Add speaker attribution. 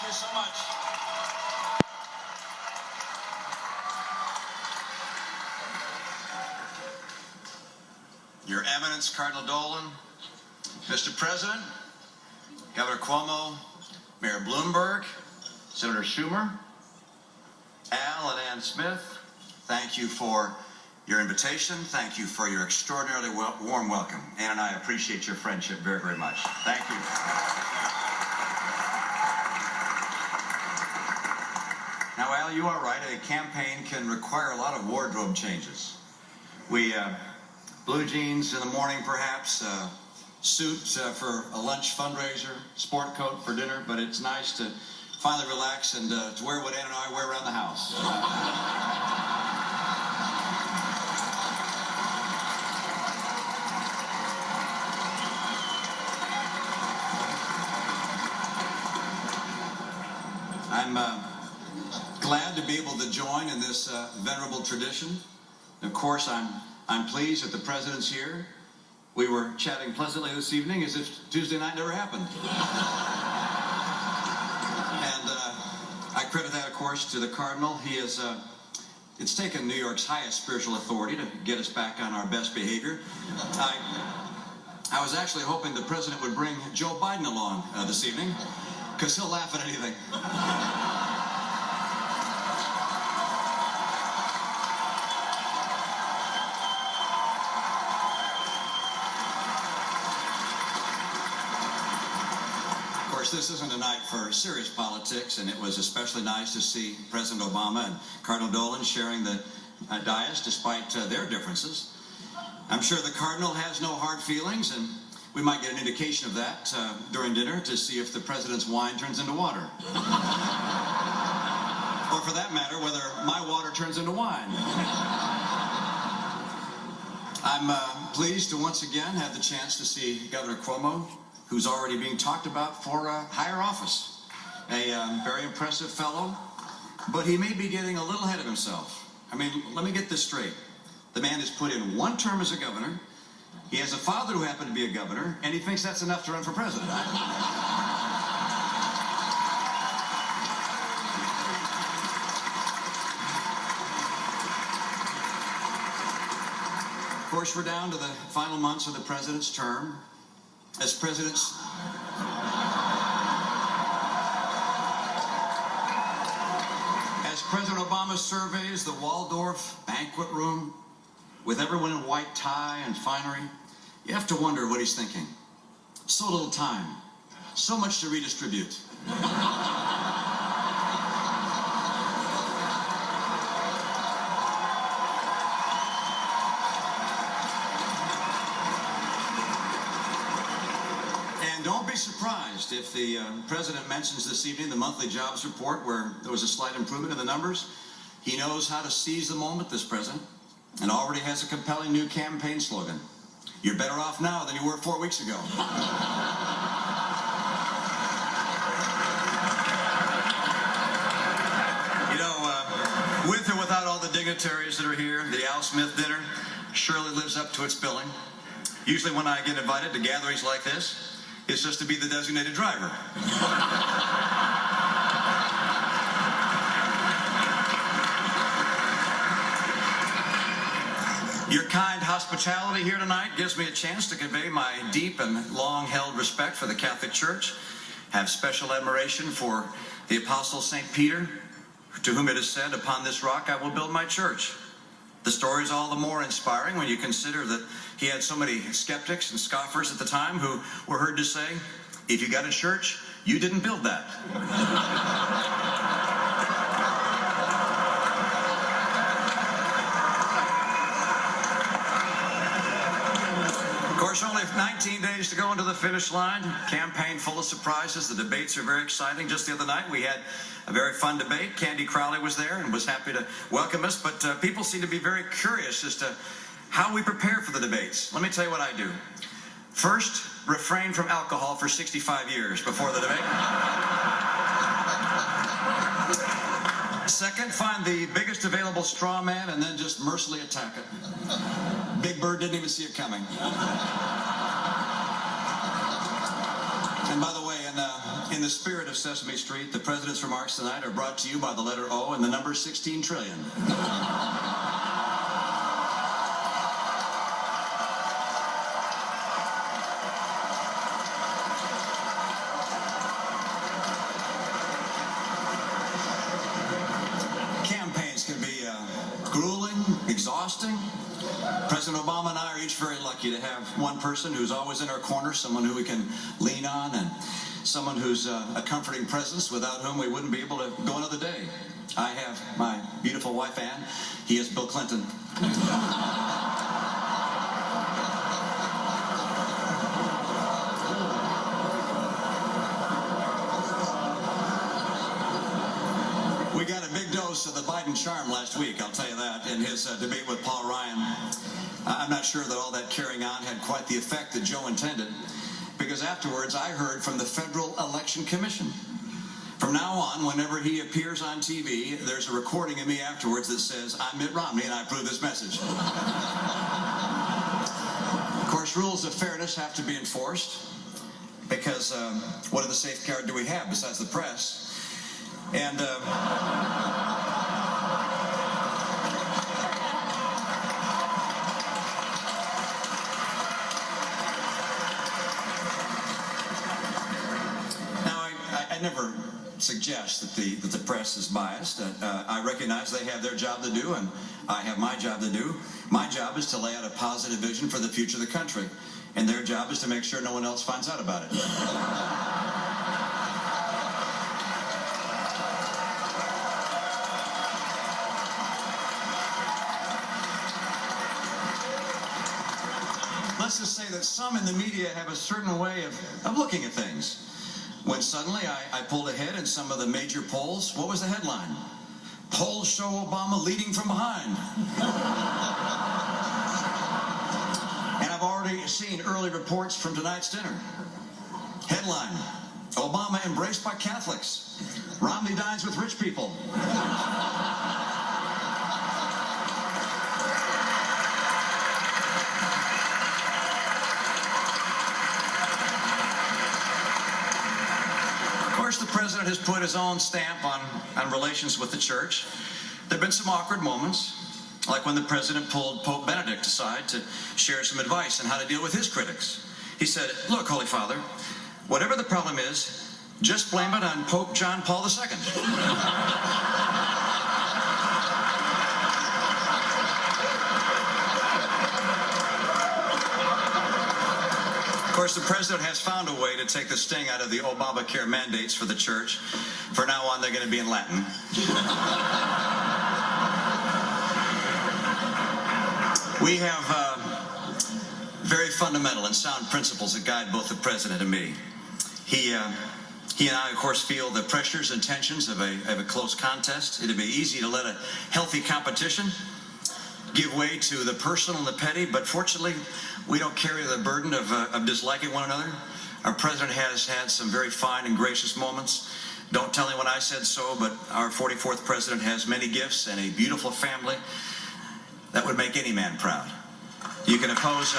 Speaker 1: you so much. Your Eminence, Cardinal Dolan, Mr. President, Governor Cuomo, Mayor Bloomberg, Senator Schumer, Al and Ann Smith, thank you for your invitation. Thank you for your extraordinarily warm welcome. Ann and I appreciate your friendship very, very much. Thank you. Now, Al, you are right. A campaign can require a lot of wardrobe changes. Blue jeans in the morning, perhaps, suit for a lunch fundraiser, sport coat for dinner, but it's nice to finally relax and to wear what Ann and I wear around the house. I'm glad to be able to join in this venerable tradition. Of course, I'm pleased that the President's here. We were chatting pleasantly this evening as if Tuesday night never happened. And I credit that, of course, to the Cardinal. He is, it's taken New York's highest spiritual authority to get us back on our best behavior. I was actually hoping the President would bring Joe Biden along this evening, because he'll laugh at anything. This isn't a night for serious politics, and it was especially nice to see President Obama and Cardinal Dolan sharing the dais despite their differences. I'm sure the Cardinal has no hard feelings, and we might get an indication of that during dinner to see if the President's wine turns into water. Or for that matter, whether my water turns into wine. I'm pleased to once again have the chance to see Governor Cuomo, who's already being talked about for higher office. A very impressive fellow, but he may be getting a little ahead of himself. I mean, let me get this straight. The man has put in one term as a governor, he has a father who happened to be a governor, and he thinks that's enough to run for president. Of course, we're down to the final months of the President's term. As President Obama surveys the Waldorf banquet room with everyone in white tie and finery, you have to wonder what he's thinking. So little time, so much to redistribute. Don't be surprised if the President mentions this evening the monthly jobs report where there was a slight improvement in the numbers. He knows how to seize the moment, this President, and already has a compelling new campaign slogan. You're better off now than you were 4 weeks ago. You know, with or without all the dignitaries that are here, the Al Smith dinner surely lives up to its billing. Usually when I get invited to gatherings like this, it's just to be the designated driver. Your kind hospitality here tonight gives me a chance to convey my deep and long-held respect for the Catholic Church, have special admiration for the Apostle St. Peter, to whom it is said, "Upon this rock I will build my church." The story is all the more inspiring when you consider that he had so many skeptics and scoffers at the time who were heard to say, "If you got a church, you didn't build that." Of course, only 19 days to go into the finish line. Campaign full of surprises. The debates are very exciting. Just the other night, we had a very fun debate. Candy Crowley was there and was happy to welcome us, but people seem to be very curious as to how we prepare for the debates. Let me tell you what I do. First, refrain from alcohol for 65 years before the debate. Second, find the biggest available straw man and then just mercilessly attack it. Big Bird didn't even see it coming. And by the way, In the spirit of Sesame Street, the President's remarks tonight are brought to you by the letter O and the number 16 trillion. Campaigns can be grueling, exhausting. President Obama and I are each very lucky to have one person who's always in our corner, someone who we can lean on, and someone who's a comforting presence without whom we wouldn't be able to go another day. I have my beautiful wife, Ann. He is Bill Clinton. We got a big dose of the Biden charm last week, I'll tell you that, in his debate with Paul Ryan. I'm not sure that all that carrying on had quite the effect that Joe intended, because afterwards I heard from the Federal Election Commission. From now on, whenever he appears on TV, there's a recording of me afterwards that says, "I'm Mitt Romney and I approve this message." Of course, rules of fairness have to be enforced, because what other safeguard do we have besides the press? And now I never suggest that the press is biased. I recognize they have their job to do, and I have my job to do. My job is to lay out a positive vision for the future of the country, and their job is to make sure no one else finds out about it. Let's just say that some in the media have a certain way of looking at things. When suddenly I pulled ahead in some of the major polls, what was the headline? "Polls show Obama leading from behind." And I've already seen early reports from tonight's dinner. Headline: "Obama embraced by Catholics. Romney dines with rich people." Of course, the president has put his own stamp on relations with the church. There have been some awkward moments, like when the president pulled Pope Benedict aside to share some advice on how to deal with his critics. He said, "Look, Holy Father, whatever the problem is, just blame it on Pope John Paul II." Of course, the president has found a way to take the sting out of the Obamacare mandates for the church. From now on, they're going to be in Latin. We have very fundamental and sound principles that guide both the president and me. He and I, of course, feel the pressures and tensions of a close contest. It'd be easy to let a healthy competition give way to the personal and the petty, but fortunately, we don't carry the burden of disliking one another. Our president has had some very fine and gracious moments. Don't tell anyone I said so, but our 44th president has many gifts and a beautiful family that would make any man proud. You can oppose...